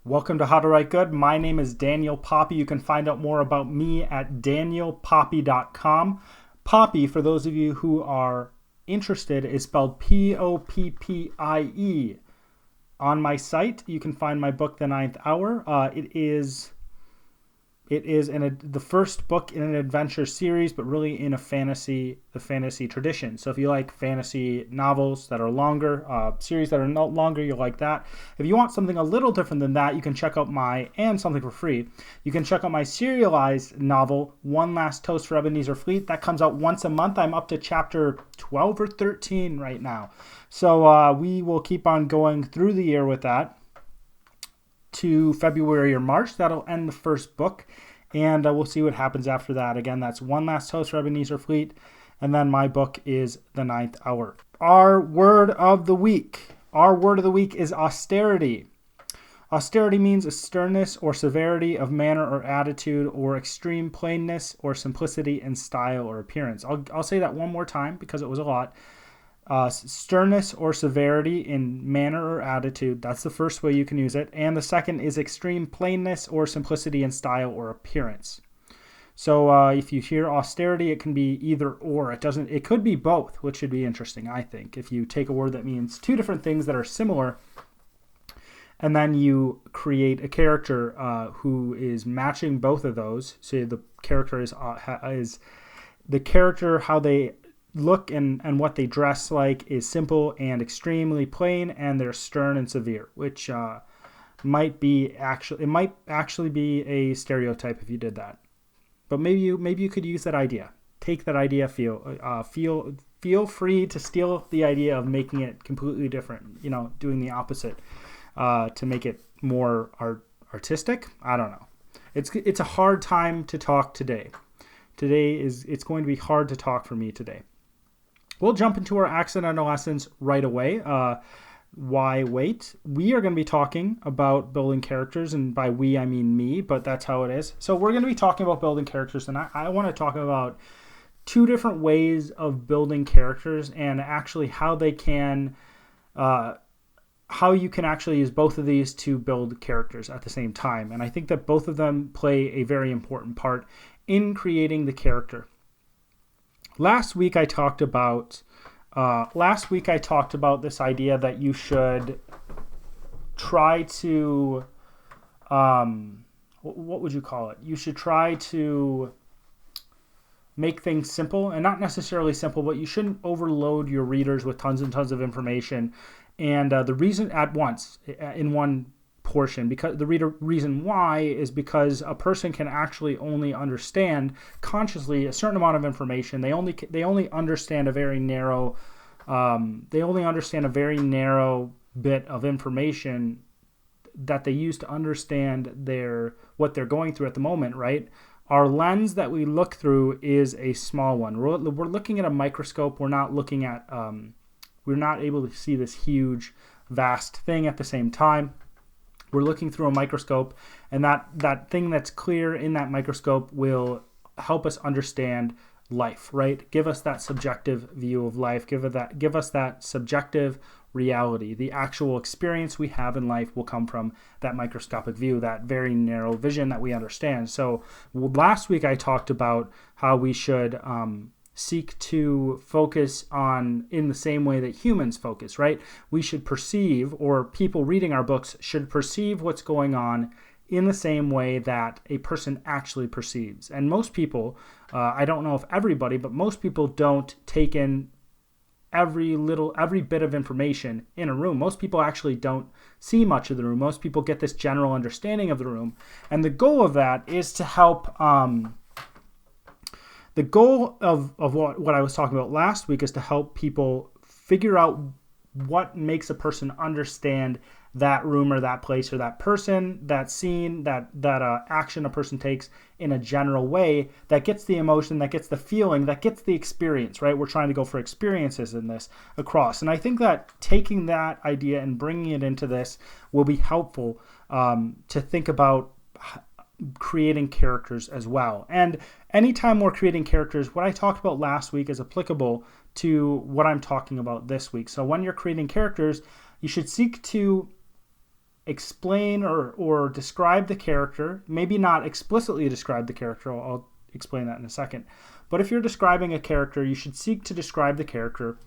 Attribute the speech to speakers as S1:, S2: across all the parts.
S1: Welcome to How to Write Good. My name is Daniel Poppy. You can find out more about me at danielpoppy.com. Poppy, for those of you who are interested, is spelled Poppie. On my site, you can find my book, The Ninth Hour. It is the first book in an adventure series, but really in the fantasy tradition. So if you like fantasy novels that are longer, series that are not longer, you'll like that. If you want something a little different than that, you can check out and something for free, you can check out my serialized novel, One Last Toast for Ebenezer Fleet. That comes out once a month. I'm up to chapter 12 or 13 right now. So we will keep on going through the year with that to February or March. That'll end the first book, and we'll see what happens after that. Again, that's One Last Toast for Ebenezer Fleet, and then my book is The Ninth Hour. Our word of the week. Our word of the week is austerity. Austerity means a sternness or severity of manner or attitude, or extreme plainness or simplicity in style or appearance. I'll say that one more time because it was a lot. Sternness or severity in manner or attitude. That's the first way you can use it. And the second is extreme plainness or simplicity in style or appearance. So if you hear austerity, it can be either or. It could be both, which should be interesting, I think. If you take a word that means two different things that are similar, and then you create a character who is matching both of those. So the character is the character, how they look and what they dress like is simple and extremely plain, and they're stern and severe, which might actually be a stereotype if you did that. But maybe you could use that idea. Take that idea. Feel free to steal the idea of making it completely different. Doing the opposite to make it more artistic. I don't know. It's a hard time to talk today. It's going to be hard to talk for me today. We'll jump into our accidental lessons right away. Why wait? We are going to be talking about building characters, and by we I mean me, but that's how it is. So we're going to be talking about building characters, and I want to talk about two different ways of building characters, and actually how you can actually use both of these to build characters at the same time. And I think that both of them play a very important part in creating the character. Last week I talked about this idea that you should try to, what would you call it? You should try to make things simple, and not necessarily simple, but you shouldn't overload your readers with tons and tons of information. And the reason at once in one portion, because the reason why is because a person can actually only understand consciously a certain amount of information. They only understand a very narrow bit of information that they use to understand what they're going through at the moment, right? Our lens that we look through is a small one. We're looking at a microscope. We're not looking at we're not able to see this huge vast thing at the same time. We're looking through a microscope, and that thing that's clear in that microscope will help us understand life, right? Give us that subjective view of life. Give us that subjective reality. The actual experience we have in life will come from that microscopic view, that very narrow vision that we understand. So last week I talked about how we should seek to focus on in the same way that humans focus, right? We should perceive, or people reading our books should perceive what's going on in the same way that a person actually perceives. And most people, I don't know if everybody, but most people don't take in every bit of information in a room. Most people actually don't see much of the room. Most people get this general understanding of the room. And the goal of that is to help the goal of what I was talking about last week is to help people figure out what makes a person understand that room or that place or that person, that scene, that action a person takes in a general way that gets the emotion, that gets the feeling, that gets the experience, right? We're trying to go for experiences in this across. And I think that taking that idea and bringing it into this will be helpful to think about creating characters as well. And anytime we're creating characters, what I talked about last week is applicable to what I'm talking about this week. So when you're creating characters, you should seek to explain or describe the character, maybe not explicitly describe the character, I'll explain that in a second, but if you're describing a character, you should seek to describe the character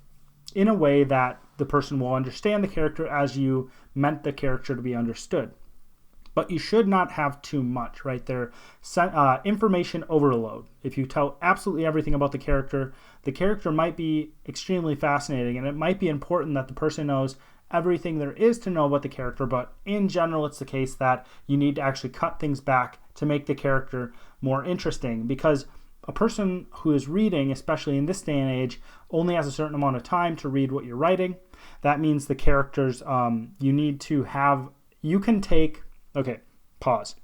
S1: in a way that the person will understand the character as you meant the character to be understood. But you should not have too much, right? There, information overload. If you tell absolutely everything about the character might be extremely fascinating, and it might be important that the person knows everything there is to know about the character, but in general, it's the case that you need to actually cut things back to make the character more interesting, because a person who is reading, especially in this day and age, only has a certain amount of time to read what you're writing. That means the characters, okay, pause.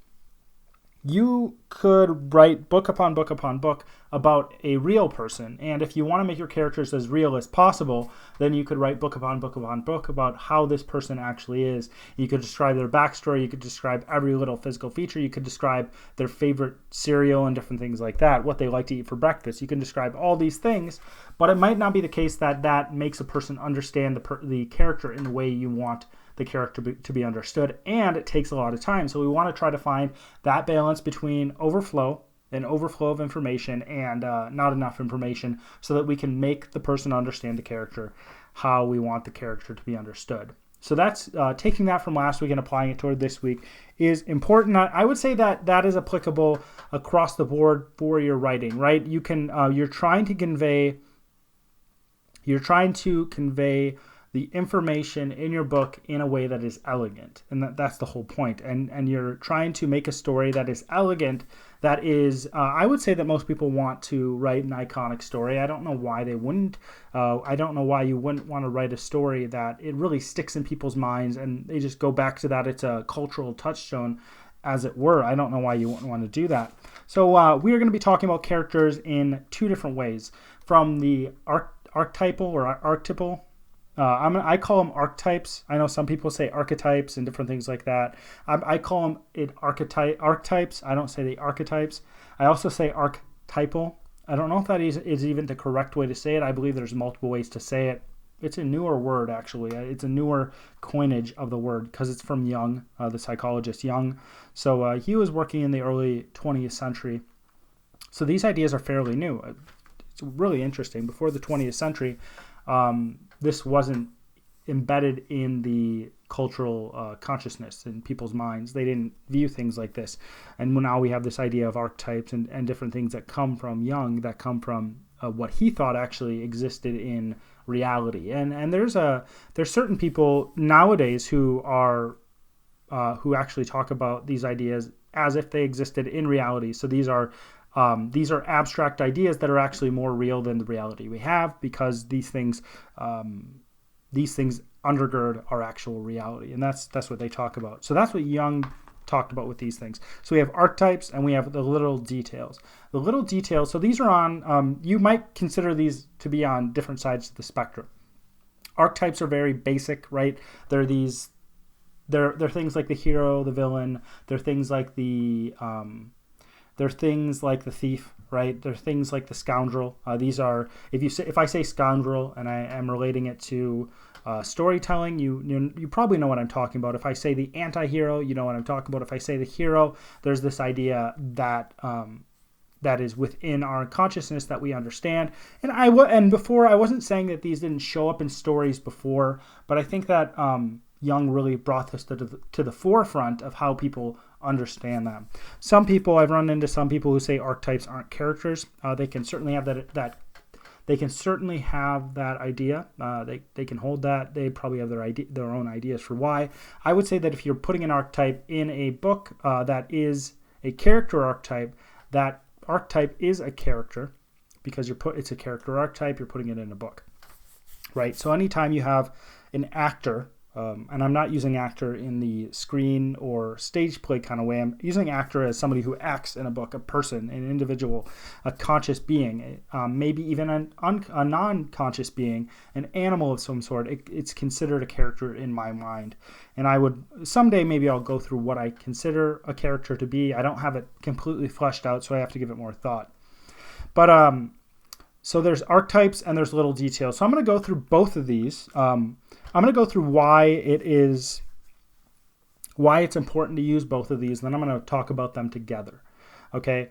S1: You could write book upon book upon book about a real person. And if you want to make your characters as real as possible, then you could write book upon book upon book about how this person actually is. You could describe their backstory. You could describe every little physical feature. You could describe their favorite cereal and different things like that, what they like to eat for breakfast. You can describe all these things, but it might not be the case that makes a person understand the character in the way you want the character to be understood, and it takes a lot of time. So we want to try to find that balance between overflow of information and not enough information, so that we can make the person understand the character how we want the character to be understood. So that's taking that from last week and applying it toward this week is important. I would say that is applicable across the board for your writing, right? You can you're trying to convey the information in your book in a way that is elegant, and that's the whole point. And you're trying to make a story that is elegant, that is, I would say that most people want to write an iconic story. I don't know why they wouldn't. I don't know why you wouldn't want to write a story that it really sticks in people's minds and they just go back to that. It's a cultural touchstone, as it were. I don't know why you wouldn't want to do that. So we are going to be talking about characters in two different ways, from the archetypal or archetypal. I call them archetypes. I know some people say archetypes and different things like that. I call them archetypes. I don't say the archetypes. I also say archetypal. I don't know if that is even the correct way to say it. I believe there's multiple ways to say it. It's a newer word, actually. It's a newer coinage of the word because it's from Jung, the psychologist Jung. So he was working in the early 20th century. So these ideas are fairly new. It's really interesting. Before the 20th century, this wasn't embedded in the cultural consciousness in people's minds. They didn't view things like this. And now we have this idea of archetypes and different things that come from Jung, that come from what he thought actually existed in reality. And there's certain people nowadays who actually talk about these ideas as if they existed in reality. So these are abstract ideas that are actually more real than the reality we have, because these things undergird our actual reality, and that's what they talk about. So that's what Jung talked about with these things. So we have archetypes and we have the little details. The little details. So these are on. You might consider these to be on different sides of the spectrum. Archetypes are very basic, right? They're things like the hero, the villain. They're things like the thief, right? They're things like the scoundrel. These are, if I say scoundrel and I am relating it to storytelling, you probably know what I'm talking about. If I say the anti-hero, you know what I'm talking about. If I say the hero, there's this idea that that is within our consciousness that we understand. And before, I wasn't saying that these didn't show up in stories before, but I think that Jung really brought this to the forefront of how people understand them. I've run into some people who say archetypes aren't characters. They can certainly have that. They can certainly have that idea. They can hold that. They probably have their own ideas for why. I would say that if you're putting an archetype in a book that is a character archetype, that archetype is a character because it's a character archetype. You're putting it in a book, right? So anytime you have an actor. And I'm not using actor in the screen or stage play kind of way. I'm using actor as somebody who acts in a book, a person, an individual, a conscious being, maybe even a non-conscious being, an animal of some sort. It's considered a character in my mind. And someday maybe I'll go through what I consider a character to be. I don't have it completely fleshed out, so I have to give it more thought. But so there's archetypes and there's little details. So I'm going to go through both of these. I'm going to go through why it is why it's important to use both of these. Then I'm going to talk about them together. Okay,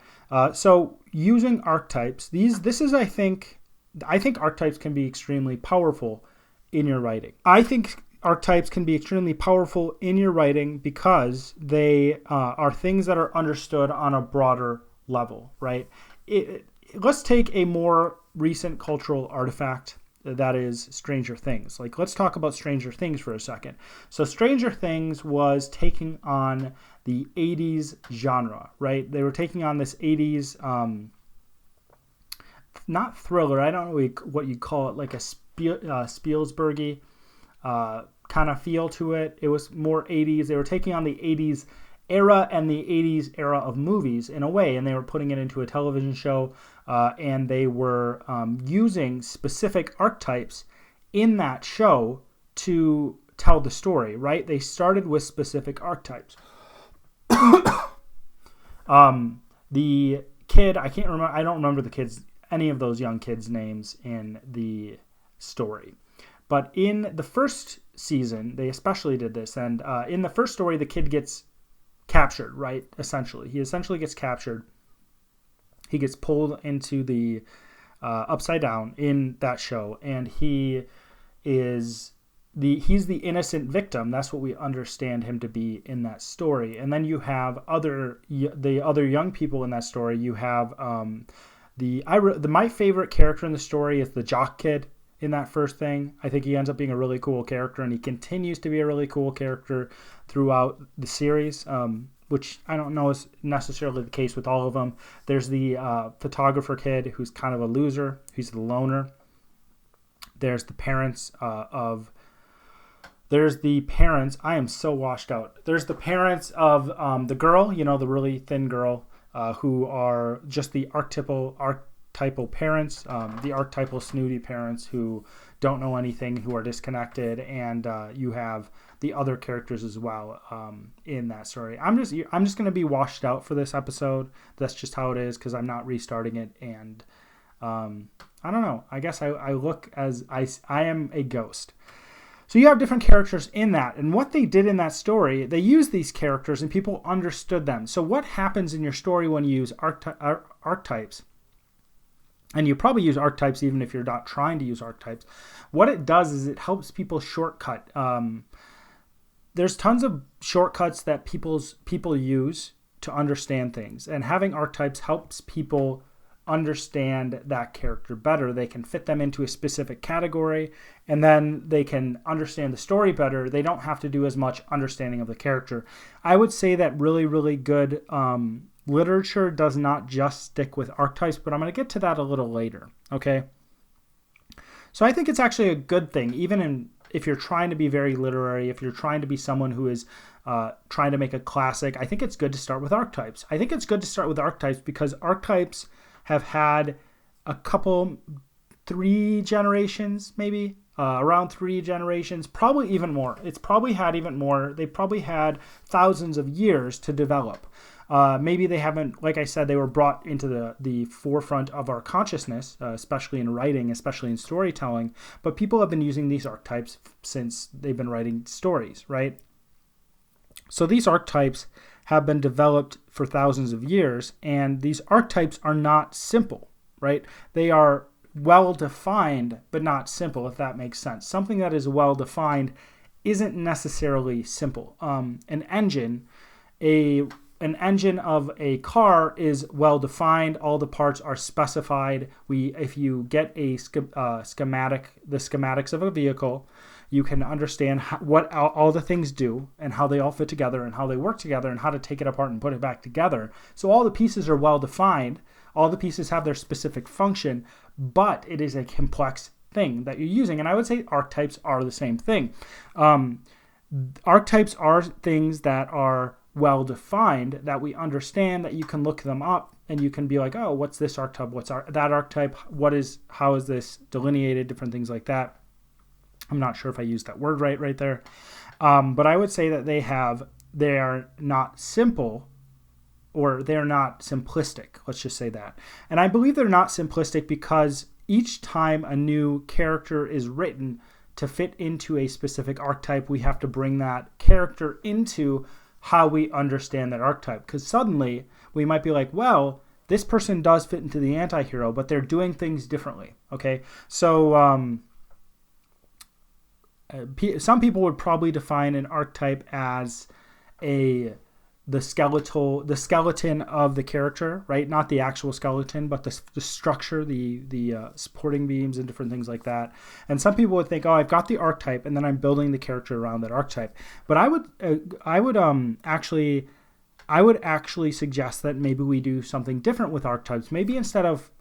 S1: so using archetypes, I think archetypes can be extremely powerful in your writing. I think archetypes can be extremely powerful in your writing because they are things that are understood on a broader level, right? Let's take a more recent cultural artifact that is Stranger Things. Like, let's talk about Stranger Things for a second. So Stranger Things was taking on the 80s genre, right? They were taking on this 80s, not thriller, I don't know what you call it, like a Spielbergy kind of feel to it. It was more 80s. They were taking on the 80s era and the 80s era of movies in a way, and they were putting it into a television show, and they were using specific archetypes in that show to tell the story, right? They started with specific archetypes. The kid, I don't remember any of those young kids' names in the story. But in the first season, they especially did this. And in the first story, the kid gets captured, right? He essentially gets captured. He gets pulled into the upside down in that show. And he's the innocent victim. That's what we understand him to be in that story. And then you have the other young people in that story. You have my favorite character in the story is the jock kid in that first thing. I think he ends up being a really cool character, and he continues to be a really cool character throughout the series, which I don't know is necessarily the case with all of them. There's the photographer kid who's kind of a loser. He's the loner. There's the parents I am so washed out. There's the parents of the girl, the really thin girl, who are just the archetypal parents, the archetypal snooty parents who don't know anything, who are disconnected, and you have the other characters as well in that story. I'm just going to be washed out for this episode. That's just how it is because I'm not restarting it, and I don't know. I guess I look as I am a ghost. So you have different characters in that, and what they did in that story, they used these characters and people understood them. So what happens in your story when you use archetypes? And you probably use archetypes even if you're not trying to use archetypes. What it does is it helps people shortcut. There's tons of shortcuts that people use to understand things, and having archetypes helps people understand that character better. They can fit them into a specific category, and then they can understand the story better. They don't have to do as much understanding of the character. I would say that really, really good literature does not just stick with archetypes, but I'm going to get to that a little later, okay? So I think it's actually a good thing, even if you're trying to be very literary, if you're trying to be someone who is trying to make a classic, I think it's good to start with archetypes. I think it's good to start with archetypes because archetypes have had around 3 generations, probably even more. It's probably had even more. They probably had thousands of years to develop. Maybe they haven't, like I said, they were brought into the forefront of our consciousness, especially in writing, especially in storytelling. But people have been using these archetypes since they've been writing stories, right? So these archetypes have been developed for thousands of years, and these archetypes are not simple, right? They are well-defined, but not simple, if that makes sense. Something that is well-defined isn't necessarily simple. An engine of a car is well-defined. All the parts are specified. If you get a schematic, the schematics of a vehicle, you can understand what all the things do and how they all fit together and how they work together and how to take it apart and put it back together. So all the pieces are well-defined. All the pieces have their specific function, but it is a complex thing that you're using. And I would say archetypes are the same thing. Archetypes are things that are well-defined, that we understand, that you can look them up and you can be like, oh, what's this archetype? What's that archetype? How is this delineated? Different things like that. I'm not sure if I used that word right there. But I would say that they are not simple, or they're not simplistic. Let's just say that. And I believe they're not simplistic because each time a new character is written, to fit into a specific archetype, we have to bring that character into how we understand that archetype. Because suddenly we might be like, well, this person does fit into the anti-hero, but they're doing things differently. Okay, so some people would probably define an archetype as the skeleton of the character, right? Not the actual skeleton, but the structure, the supporting beams and different things like that. And some people would think, oh, I've got the archetype, and then I'm building the character around that archetype. But I would actually suggest that maybe we do something different with archetypes. Maybe instead of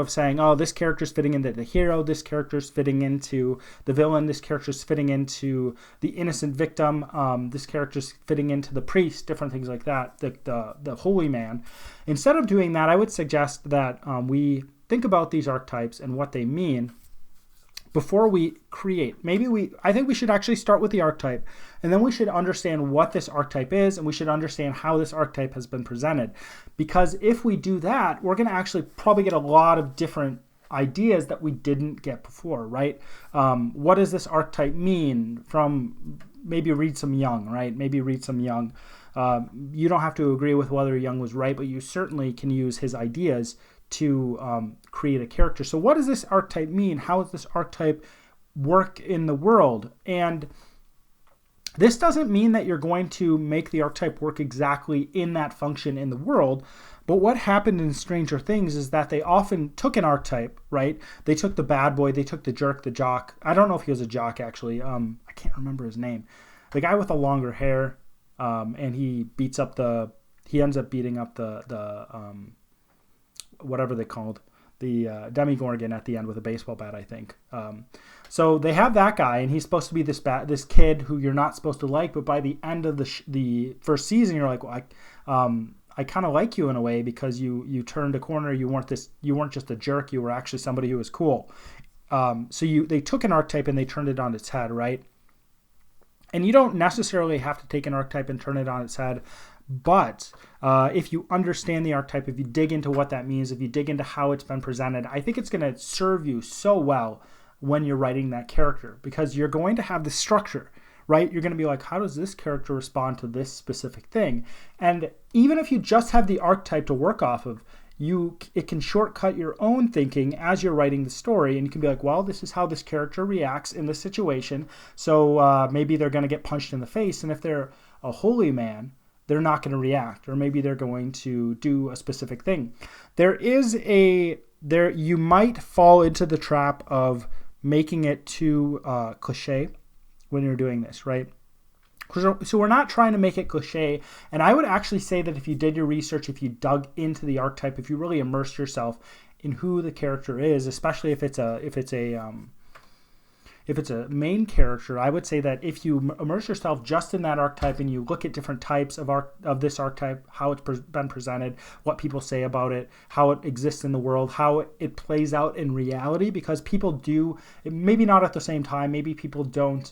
S1: saying, oh, this character's fitting into the hero, this character's fitting into the villain, this character's fitting into the innocent victim, this character's fitting into the priest, different things like that, the holy man. Instead of doing that, I would suggest that we think about these archetypes and what they mean before we create. I think we should actually start with the archetype, and then we should understand what this archetype is, and we should understand how this archetype has been presented. Because if we do that, we're going to actually probably get a lot of different ideas that we didn't get before, right? What does this archetype mean? From maybe read some Jung, right? Maybe read some Jung. You don't have to agree with whether Jung was right, but you certainly can use his ideas to create a character. So what does this archetype mean? How does this archetype work in the world? And this doesn't mean that you're going to make the archetype work exactly in that function in the world. But what happened in Stranger Things is that they often took an archetype, right? They took the bad boy, they took the jerk, the jock. I don't know if he was a jock, actually. I can't remember his name. The guy with the longer hair, and he ends up beating up the whatever they called, the Demogorgon at the end with a baseball bat, I think. So they have that guy, and he's supposed to be this kid who you're not supposed to like, but by the end of the first season, you're like, well, I kind of like you in a way, because you turned a corner. You weren't just a jerk. You were actually somebody who was cool. So they took an archetype and they turned it on its head, right? And you don't necessarily have to take an archetype and turn it on its head. But if you understand the archetype, if you dig into what that means, if you dig into how it's been presented, I think it's going to serve you so well when you're writing that character, because you're going to have the structure, right? You're going to be like, how does this character respond to this specific thing? And even if you just have the archetype to work off of, it can shortcut your own thinking as you're writing the story, and you can be like, well, this is how this character reacts in this situation. So maybe they're going to get punched in the face, and if they're a holy man, they're not going to react, or maybe they're going to do a specific thing. You might fall into the trap of making it too cliche when you're doing this, right? So we're not trying to make it cliche. And I would actually say that if you did your research, if you dug into the archetype, if you really immersed yourself in who the character is, especially if it's a main character, I would say that if you immerse yourself just in that archetype and you look at different types of this archetype, how it's been presented, what people say about it, how it exists in the world, how it plays out in reality, because people do, maybe not at the same time, maybe people don't,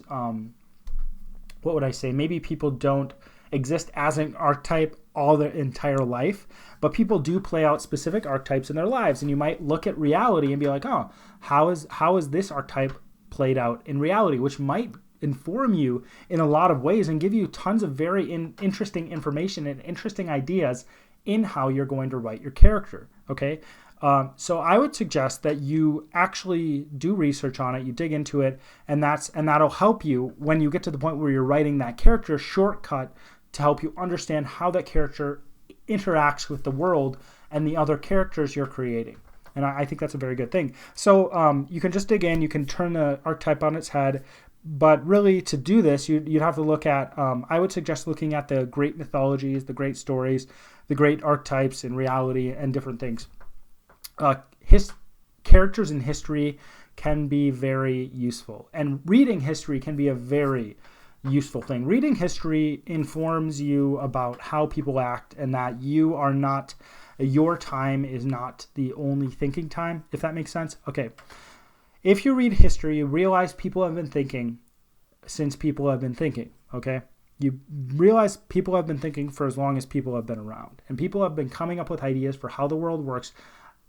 S1: maybe people don't exist as an archetype all their entire life, but people do play out specific archetypes in their lives, and you might look at reality and be like, oh, how is this archetype played out in reality, which might inform you in a lot of ways and give you tons of very interesting information and interesting ideas in how you're going to write your character. Okay, so I would suggest that you actually do research on it, you dig into it, and that'll help you when you get to the point where you're writing that character shortcut to help you understand how that character interacts with the world and the other characters you're creating. And I think that's a very good thing. So you can just dig in, you can turn the archetype on its head, but really to do this, you'd have to look at, I would suggest looking at the great mythologies, the great stories, the great archetypes in reality and different things. Characters in history can be very useful, and reading history can be a very useful thing. Reading history informs you about how people act, and that your time is not the only thinking time, if that makes sense. Okay. If you read history, you realize people have been thinking since people have been thinking, okay? You realize people have been thinking for as long as people have been around, and people have been coming up with ideas for how the world works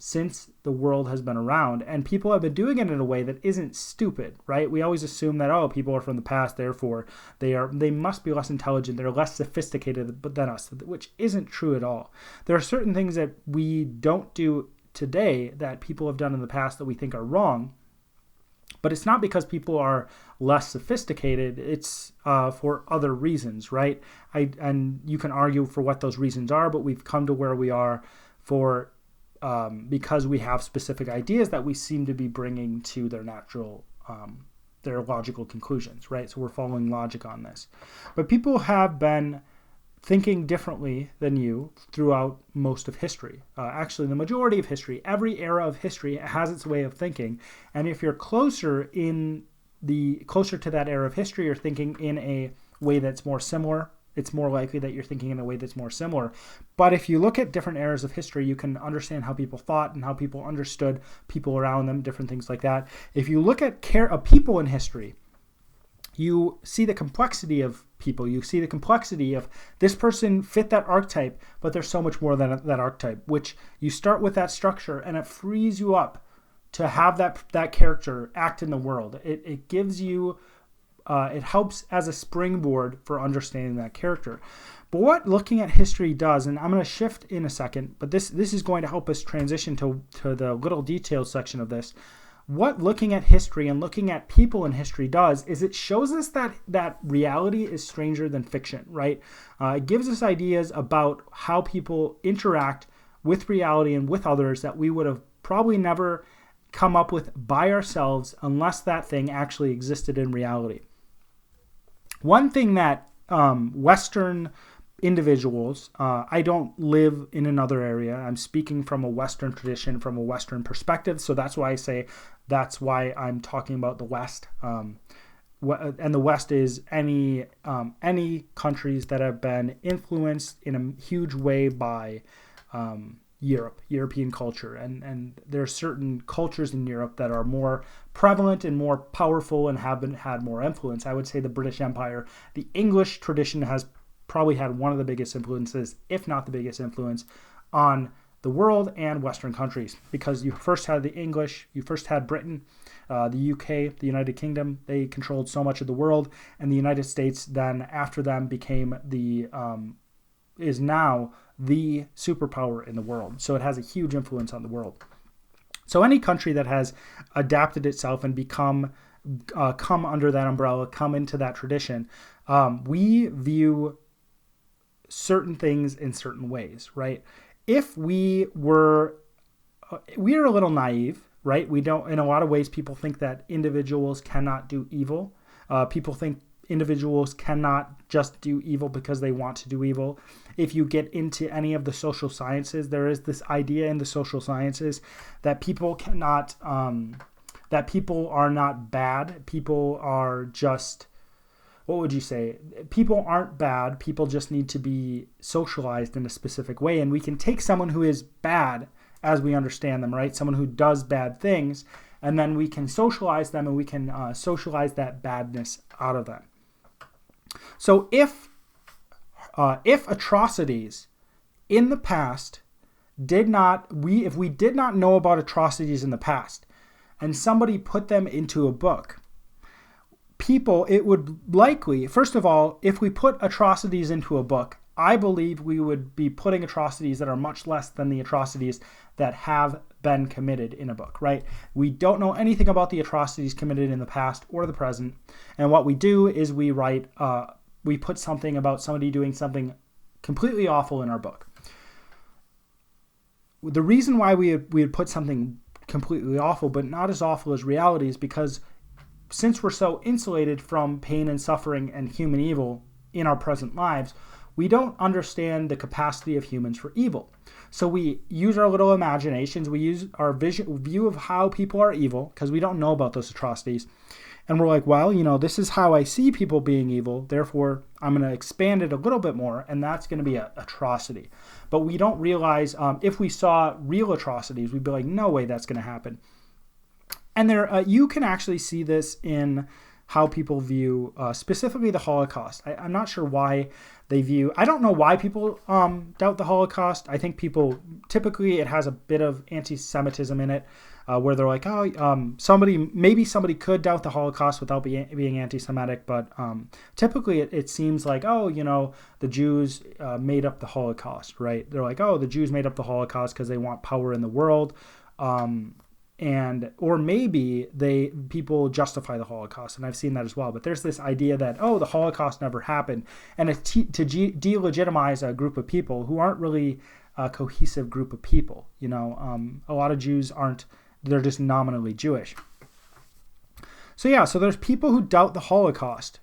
S1: since the world has been around, and people have been doing it in a way that isn't stupid, right? We always assume that, oh, people are from the past, therefore they must be less intelligent, they're less sophisticated than us, which isn't true at all. There are certain things that we don't do today that people have done in the past that we think are wrong, but it's not because people are less sophisticated. It's for other reasons, right? And you can argue for what those reasons are, but we've come to where we are for because we have specific ideas that we seem to be bringing to their natural, their logical conclusions, right? So we're following logic on this. But people have been thinking differently than you throughout most of history. Actually, the majority of history, every era of history has its way of thinking. And if you're closer to that era of history, you're thinking in a way that's more similar. It's more likely that you're thinking in a way that's more similar. But if you look at different eras of history, you can understand how people thought and how people understood people around them, different things like that. If you look at people in history, you see the complexity of people. You see the complexity of this person fit that archetype, but there's so much more than that archetype, which you start with that structure and it frees you up to have that character act in the world. It gives you, it helps as a springboard for understanding that character. But what looking at history does, and I'm going to shift in a second, but this is going to help us transition to the little details section of this. What looking at history and looking at people in history does is it shows us that reality is stranger than fiction, right? It gives us ideas about how people interact with reality and with others that we would have probably never come up with by ourselves unless that thing actually existed in reality. One thing that Western individuals, I don't live in another area. I'm speaking from a Western tradition, from a Western perspective. So that's why I say that's why I'm talking about the West. And the West is any countries that have been influenced in a huge way by European culture. And there are certain cultures in Europe that are more prevalent and more powerful and have had more influence. I would say the British Empire, the English tradition has probably had one of the biggest influences, if not the biggest influence, on the world and Western countries, because you first had the English, you first had Britain, the UK, the United Kingdom. They controlled so much of the world, and the United States then after them became is now the superpower in the world. So it has a huge influence on the world. So any country that has adapted itself and come under that umbrella, come into that tradition, we view certain things in certain ways, right? If we are a little naive, right? We don't, in a lot of ways, people think that individuals cannot do evil. People think individuals cannot just do evil because they want to do evil. If you get into any of the social sciences, there is this idea in the social sciences that people cannot, that people are not bad. People are just, what would you say? People aren't bad. People just need to be socialized in a specific way. And we can take someone who is bad as we understand them, right? Someone who does bad things, and then we can socialize them and we can socialize that badness out of them. So if atrocities in the past if we did not know about atrocities in the past and somebody put them into a book, it would likely, first of all, if we put atrocities into a book, I believe we would be putting atrocities that are much less than the atrocities that have been committed in a book, right? We don't know anything about the atrocities committed in the past or the present. And what we do is we put something about somebody doing something completely awful in our book. The reason why we would put something completely awful, but not as awful as reality, is because since we're so insulated from pain and suffering and human evil in our present lives, we don't understand the capacity of humans for evil. So we use our little imaginations, we use our view of how people are evil, because we don't know about those atrocities. And we're like, well, this is how I see people being evil, therefore I'm going to expand it a little bit more, and that's going to be an atrocity. But we don't realize, if we saw real atrocities, we'd be like, no way that's going to happen. And you can actually see this in how people view specifically the Holocaust. I'm not sure why they view. I don't know why people doubt the Holocaust. I think people typically it has a bit of anti-Semitism in it, where they're like, somebody could doubt the Holocaust without being anti-Semitic, but typically it seems like, the Jews made up the Holocaust, right? They're like, the Jews made up the Holocaust because they want power in the world. Or maybe people justify the Holocaust, and I've seen that as well. But there's this idea that the Holocaust never happened, and it's to delegitimize a group of people who aren't really a cohesive group of people. A lot of Jews aren't; they're just nominally Jewish. So there's people who doubt the Holocaust,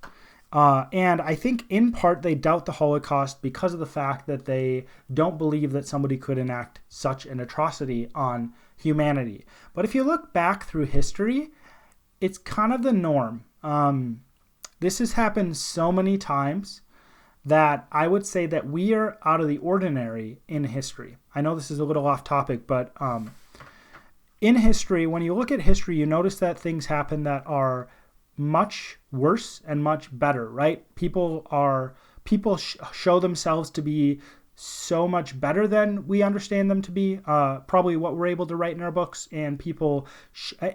S1: and I think in part they doubt the Holocaust because of the fact that they don't believe that somebody could enact such an atrocity on humanity. But if you look back through history, it's kind of the norm. This has happened so many times that I would say that we are out of the ordinary in history. I know this is a little off topic, but in history, when you look at history, you notice that things happen that are much worse and much better, right? People show themselves to be so much better than we understand them to be, probably what we're able to write in our books, and people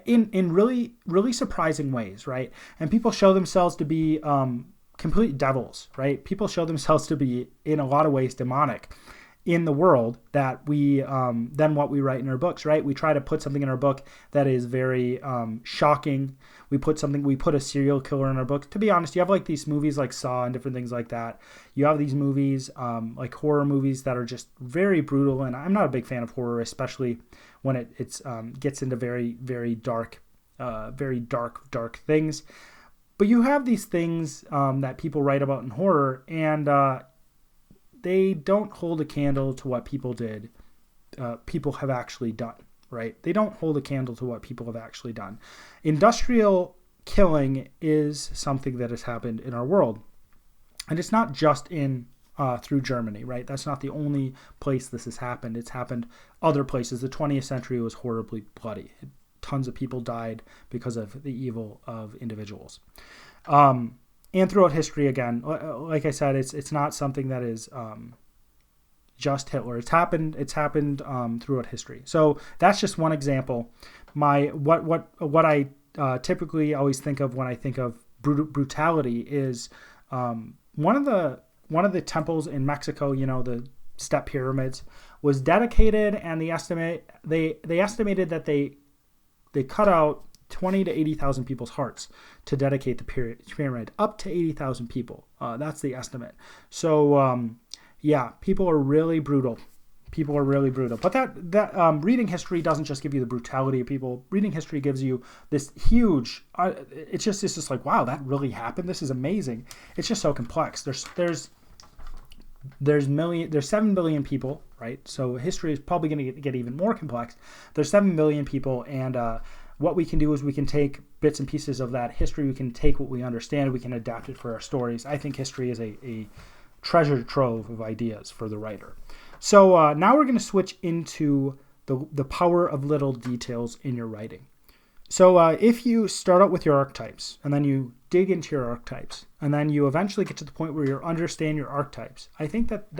S1: in really, really surprising ways, right? And people show themselves to be complete devils, right? People show themselves to be, in a lot of ways, demonic in the world that we than what we write in our books, right? We try to put something in our book that is very shocking. We put a serial killer in our book. To be honest, you have like these movies like Saw and different things like that. You have these movies, like horror movies that are just very brutal. And I'm not a big fan of horror, especially when it gets into very, very dark things. But you have these things that people write about in horror, and they don't hold a candle to what people have actually done, right? They don't hold a candle to what people have actually done. Industrial killing is something that has happened in our world. And it's not just through Germany, right? That's not the only place this has happened. It's happened other places. The 20th century was horribly bloody. Tons of people died because of the evil of individuals. And throughout history, again, like I said, it's not something that is just Hitler. It's happened throughout history. So that's just one example. What I typically always think of when I think of brutality is one of the temples in Mexico, the step pyramids, was dedicated, and they estimated that they cut out 20 to 80,000 people's hearts to dedicate the pyramid, up to 80,000 people. That's the estimate. So, people are really brutal. But that reading history doesn't just give you the brutality of people. Reading history gives you this huge. It's just like, wow, that really happened. This is amazing. It's just so complex. There's 7 billion people, right? So history is probably going to get even more complex. There's 7 billion people, and what we can do is we can take bits and pieces of that history. We can take what we understand. We can adapt it for our stories. I think history is a treasure trove of ideas for the writer. So now we're going to switch into the power of little details in your writing. So if you start out with your archetypes, and then you dig into your archetypes, and then you eventually get to the point where you understand your archetypes, I think that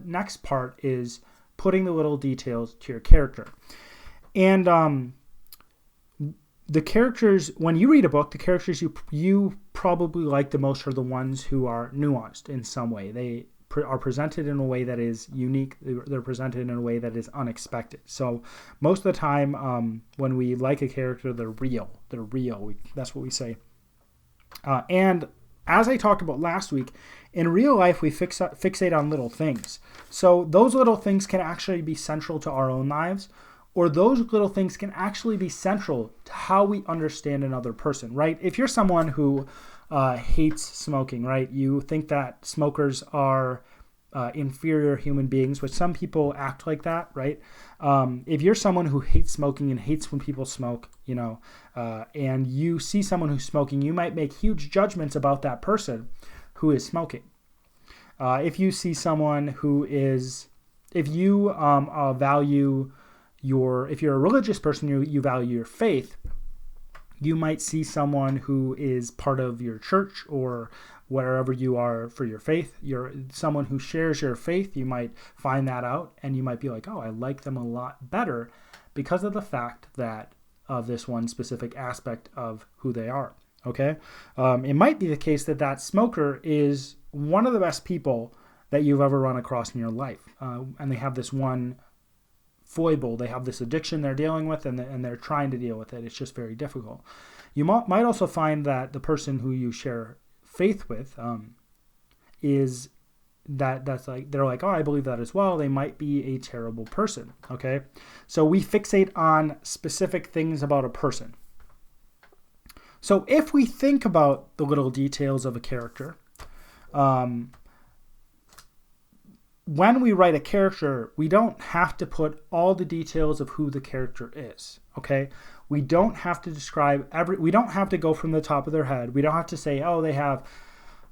S1: next part is putting the little details to your character. And the characters, when you read a book, the characters you probably like the most are the ones who are nuanced in some way. They are presented in a way that is unique. They're presented in a way that is unexpected. So most of the time, when we like a character, they're real. That's what we say. And as I talked about last week, in real life, we fixate on little things. So those little things can actually be central to our own lives, or those little things can actually be central to how we understand another person, right? If you're someone who hates smoking, right? You think that smokers are inferior human beings, which some people act like that, right? If you're someone who hates smoking and hates when people smoke, and you see someone who's smoking, you might make huge judgments about that person who is smoking. If you see someone if you're a religious person, you value your faith, You might see someone who is part of your church or wherever you are for your faith. You're someone who shares your faith. You might find that out and you might be like, oh, I like them a lot better because of the fact that of this one specific aspect of who they are. Okay. It might be the case that that smoker is one of the best people that you've ever run across in your life. And they have this one foible. They have this addiction they're dealing with, and they're trying to deal with it. It's just very difficult. You might also find that the person who you share faith with is that's like, they're like, oh, I believe that as well. They might be a terrible person. Okay. So we fixate on specific things about a person. So if we think about the little details of a character, when we write a character, we don't have to put all the details of who the character is, okay? We don't have to describe we don't have to go from the top of their head. We don't have to say, oh, they have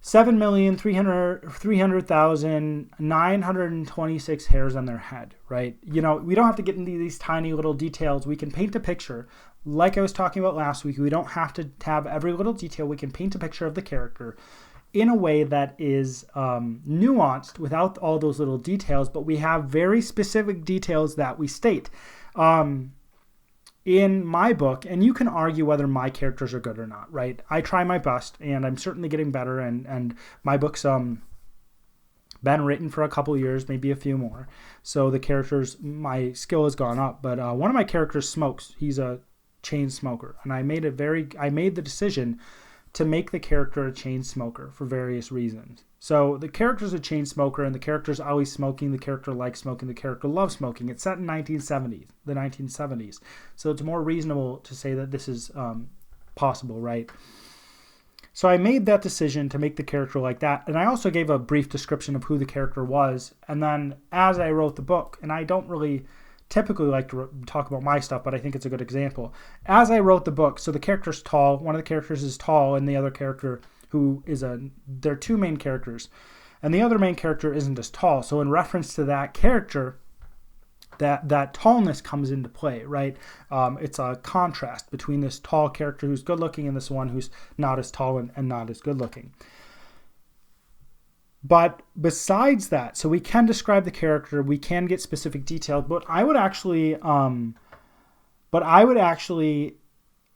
S1: 7,300,926 hairs on their head, right? You know, we don't have to get into these tiny little details. We can paint a picture. Like I was talking about last week, we don't have to have every little detail. We can paint a picture of the character in a way that is nuanced without all those little details, but we have very specific details that we state. In my book, and you can argue whether my characters are good or not, right? I try my best, and I'm certainly getting better, and my book's been written for a couple of years, maybe a few more. So the characters, my skill has gone up, but one of my characters smokes. He's a chain smoker, and I made the decision to make the character a chain smoker for various reasons. So the character's a chain smoker, and the character's always smoking. The character likes smoking. The character loves smoking. It's set in the 1970s. So it's more reasonable to say that this is possible, right? So I made that decision to make the character like that. And I also gave a brief description of who the character was. And then as I wrote the book, and I don't really typically like to talk about my stuff, but I think it's a good example. As I wrote the book, so the character's tall. One of the characters is tall, and the other character who is they're two main characters, and the other main character isn't as tall. So in reference to that character, that tallness comes into play, right? It's a contrast between this tall character who's good looking and this one who's not as tall and not as good looking. But besides that, so we can describe the character, we can get specific details, but I would actually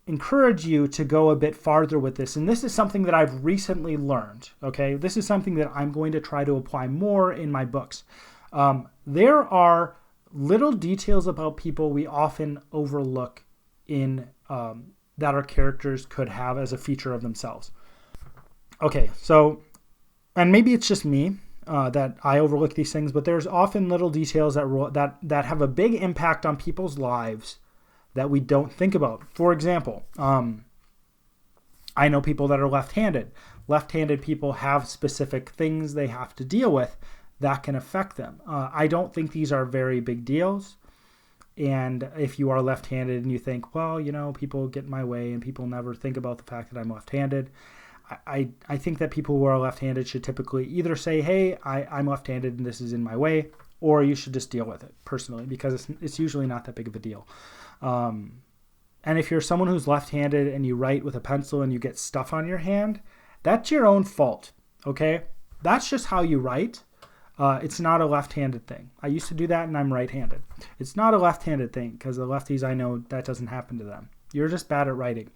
S1: encourage you to go a bit farther with this. And this is something that I've recently learned, okay? This is something that I'm going to try to apply more in my books. There are little details about people we often overlook in that our characters could have as a feature of themselves. Okay, so, and maybe it's just me that I overlook these things, but there's often little details that have a big impact on people's lives that we don't think about. For example, I know people that are left-handed. Left-handed people have specific things they have to deal with that can affect them. I don't think these are very big deals. And if you are left-handed and you think, well, you know, people get in my way and people never think about the fact that I'm left-handed, I think that people who are left-handed should typically either say, hey, I'm left-handed and this is in my way, or you should just deal with it personally, because it's usually not that big of a deal. And if you're someone who's left-handed and you write with a pencil and you get stuff on your hand, that's your own fault, okay? That's just how you write. It's not a left-handed thing. I used to do that and I'm right-handed. It's not a left-handed thing because the lefties I know, that doesn't happen to them. You're just bad at writing.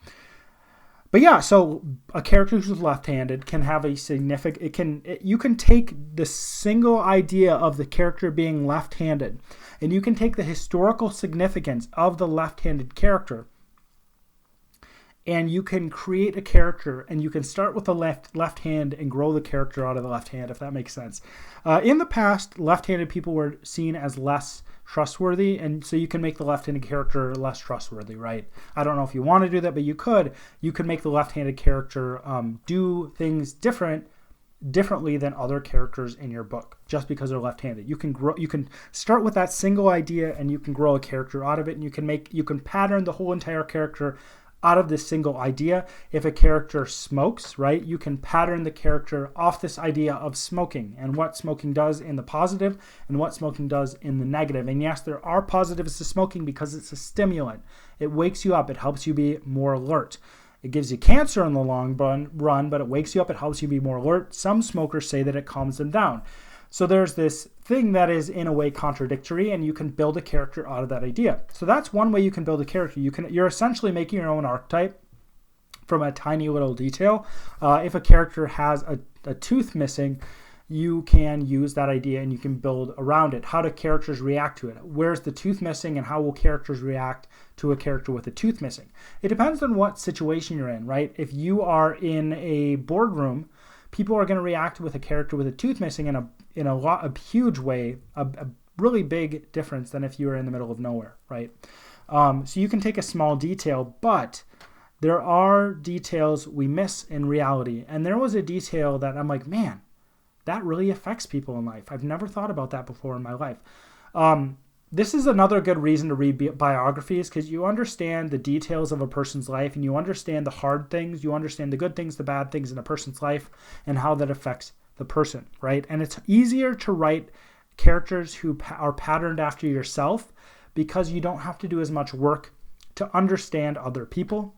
S1: But yeah, so a character who's left-handed can have a significant, you can take the single idea of the character being left-handed and you can take the historical significance of the left-handed character and you can create a character and you can start with the left hand and grow the character out of the left hand, if that makes sense. In the past, left-handed people were seen as less trustworthy, and so you can make the left-handed character less trustworthy, right? I don't know if you want to do that, but you could make the left-handed character do things differently than other characters in your book just because they're left-handed. You can start with that single idea and you can grow a character out of it, and you can pattern the whole entire character out of this single idea. If a character smokes, right, you can pattern the character off this idea of smoking and what smoking does in the positive and what smoking does in the negative. And yes, there are positives to smoking because it's a stimulant. It wakes you up. It helps you be more alert. It gives you cancer in the long run, but it wakes you up. It helps you be more alert. Some smokers say that it calms them down. So there's this thing that is in a way contradictory, and you can build a character out of that idea. So that's one way you can build a character. You're essentially making your own archetype from a tiny little detail. If a character has a tooth missing, you can use that idea and you can build around it. How do characters react to it? Where's the tooth missing, and how will characters react to a character with a tooth missing? It depends on what situation you're in, right? If you are in a boardroom, people are going to react with a character with a tooth missing in a huge way, a really big difference than if you were in the middle of nowhere, right? So you can take a small detail, but there are details we miss in reality. And there was a detail that I'm like, man, that really affects people in life. I've never thought about that before in my life. This is another good reason to read biographies, because you understand the details of a person's life and you understand the hard things, you understand the good things, the bad things in a person's life and how that affects the person, right? And it's easier to write characters who are patterned after yourself because you don't have to do as much work to understand other people.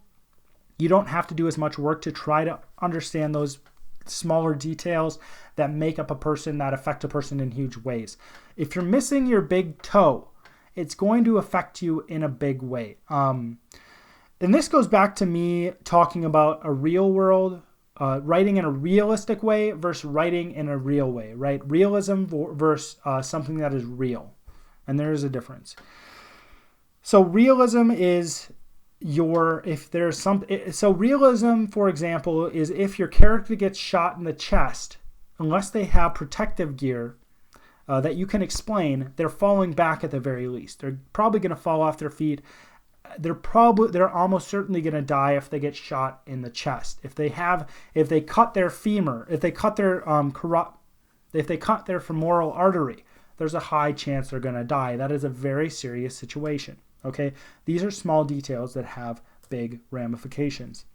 S1: You don't have to do as much work to try to understand those smaller details that make up a person, that affect a person in huge ways. If you're missing your big toe, it's going to affect you in a big way. And this goes back to me talking about a real world, writing in a realistic way versus writing in a real way, right? Realism versus something that is real. And there is a difference. So realism is realism, for example, is if your character gets shot in the chest, unless they have protective gear that you can explain, they're falling back at the very least. They're probably going to fall off their feet. They're almost certainly going to die if they get shot in the chest. If they cut their femur, if they cut their femoral artery, there's a high chance they're going to die. That is a very serious situation. Okay, these are small details that have big ramifications.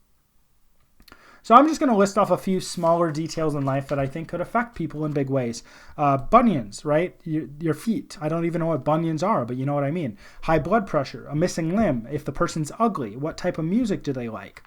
S1: So I'm just going to list off a few smaller details in life that I think could affect people in big ways. Bunions, right? Your feet. I don't even know what bunions are, but you know what I mean. High blood pressure, a missing limb. If the person's ugly, what type of music do they like?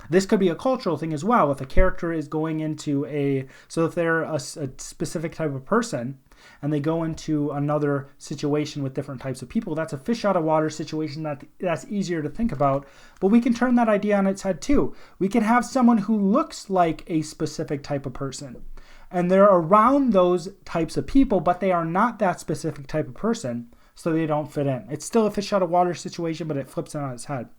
S1: This could be a cultural thing as well. If a character is going into if they're a specific type of person, and they go into another situation with different types of people, that's a fish out of water situation that's easier to think about. But we can turn that idea on its head too. We can have someone who looks like a specific type of person, and they're around those types of people, but they are not that specific type of person, so they don't fit in. It's still a fish out of water situation, but it flips it on its head.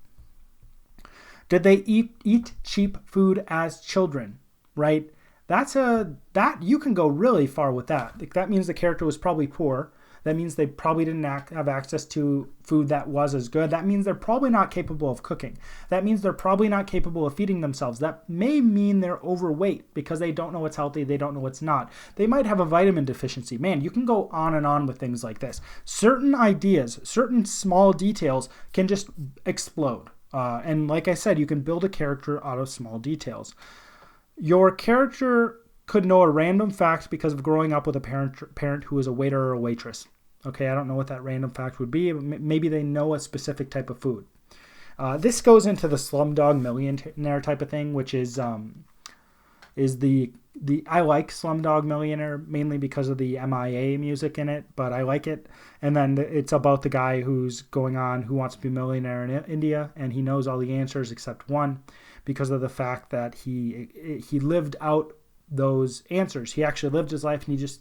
S1: Did they eat cheap food as children, right? That you can go really far with that. That means the character was probably poor. That means they probably didn't have access to food that was as good. That means they're probably not capable of cooking. That means they're probably not capable of feeding themselves. That may mean they're overweight because they don't know what's healthy. They don't know what's not. They might have a vitamin deficiency. Man, you can go on and on with things like this. Certain ideas, certain small details can just explode. And like I said, you can build a character out of small details. Your character could know a random fact because of growing up with a parent who is a waiter or a waitress. Okay, I don't know what that random fact would be. But maybe they know a specific type of food. This goes into the Slumdog Millionaire type of thing, which is the I like Slumdog Millionaire mainly because of the MIA music in it, but I like it. And then it's about the guy who wants to be a millionaire in India, and he knows all the answers except one, because of the fact that he lived out those answers. He actually lived his life and he just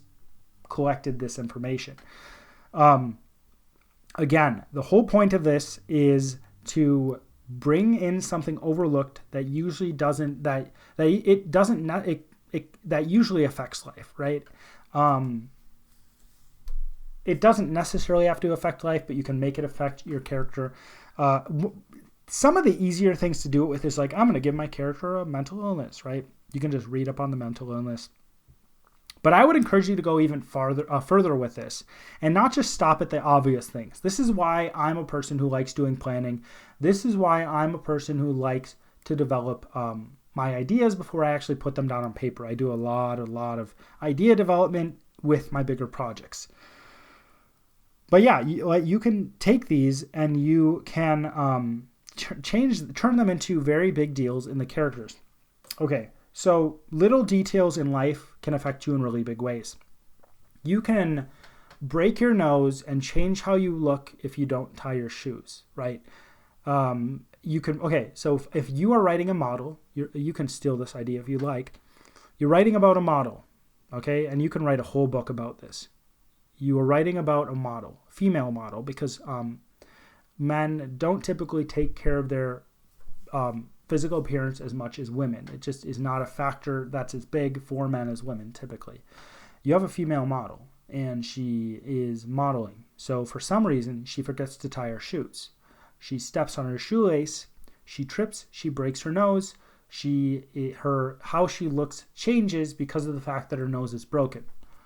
S1: collected this information. Again, the whole point of this is to bring in something overlooked that usually usually affects life, right? It doesn't necessarily have to affect life, but you can make it affect your character. Some of the easier things to do it with is like, I'm going to give my character a mental illness, right? You can just read up on the mental illness. But I would encourage you to go even further with this and not just stop at the obvious things. This is why I'm a person who likes doing planning. This is why I'm a person who likes to develop my ideas before I actually put them down on paper. I do a lot of idea development with my bigger projects. But yeah, you can take these and you can turn them into very big deals in the characters. Okay. So little details in life can affect you in really big ways. You can break your nose and change how you look if you don't tie your shoes, right? So if you are writing a model, you can steal this idea if you like. You're writing about a model, okay? And you can write a whole book about this. You are writing about a model, female model, because men don't typically take care of their physical appearance as much as women. It just is not a factor that's as big for men as women typically. You have a female model and she is modeling. So for some reason, she forgets to tie her shoes. She steps on her shoelace, she trips, she breaks her nose, how she looks changes because of the fact that her nose is broken.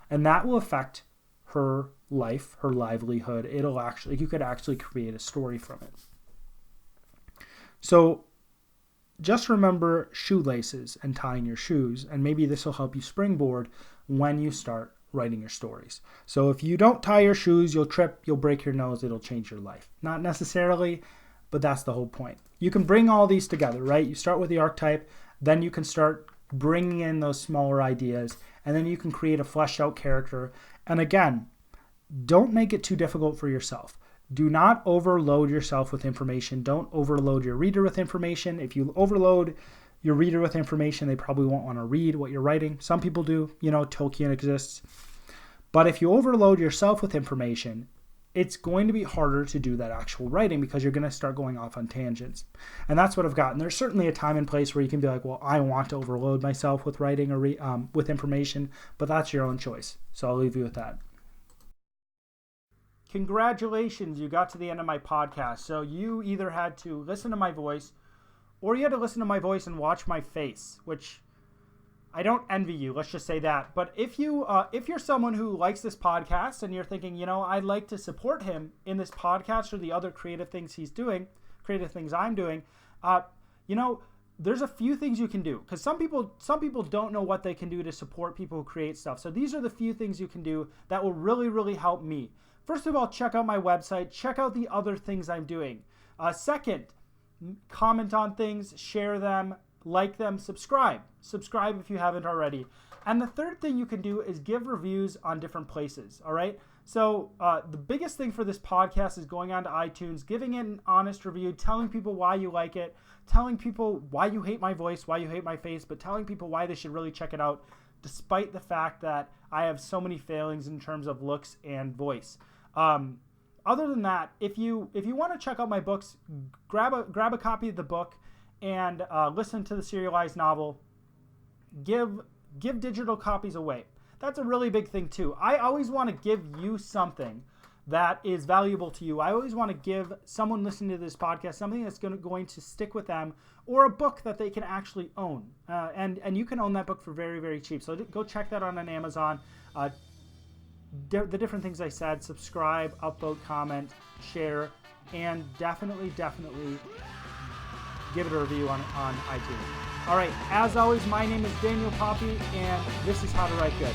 S1: And that will affect her life, her livelihood. You could actually create a story from it. So just remember shoelaces and tying your shoes, and maybe this will help you springboard when you start writing your stories. So if you don't tie your shoes, you'll trip, you'll break your nose, it'll change your life. Not necessarily, but that's the whole point. You can bring all these together, right? You start with the archetype, then you can start bringing in those smaller ideas, and then you can create a fleshed out character. And again, don't make it too difficult for yourself. Do not overload yourself with information. Don't overload your reader with information. If you overload your reader with information, they probably won't want to read what you're writing. Some people do, Tolkien exists. But if you overload yourself with information, it's going to be harder to do that actual writing because you're going to start going off on tangents. And that's what I've gotten. There's certainly a time and place where you can be like, well, I want to overload myself with writing or with information, but that's your own choice. So I'll leave you with that. Congratulations, you got to the end of my podcast. So you either had to listen to my voice or you had to listen to my voice and watch my face, which I don't envy you. Let's just say that. But if you're someone who likes this podcast and you're thinking, I'd like to support him in this podcast or the other creative things he's doing, creative things I'm doing, there's a few things you can do because some people don't know what they can do to support people who create stuff. So these are the few things you can do that will really, really help me. First of all, check out my website. Check out the other things I'm doing. Second, comment on things, share them, like them, subscribe. Subscribe if you haven't already. And the third thing you can do is give reviews on different places, all right? So the biggest thing for this podcast is going on to iTunes, giving it an honest review, telling people why you like it, telling people why you hate my voice, why you hate my face, but telling people why they should really check it out, despite the fact that I have so many failings in terms of looks and voice. Other than that, if you want to check out my books, grab a copy of the book and listen to the serialized novel. Give digital copies away. That's a really big thing too. I always want to give you something that is valuable to you. I always want to give someone listening to this podcast something that's going to stick with them, or a book that they can actually own. And you can own that book for very, very cheap. So go check that out on Amazon. The different things I said: subscribe, upvote, comment, share, and definitely give it a review on iTunes. All right, as always, my name is Daniel Poppy, and this is How to Write Good.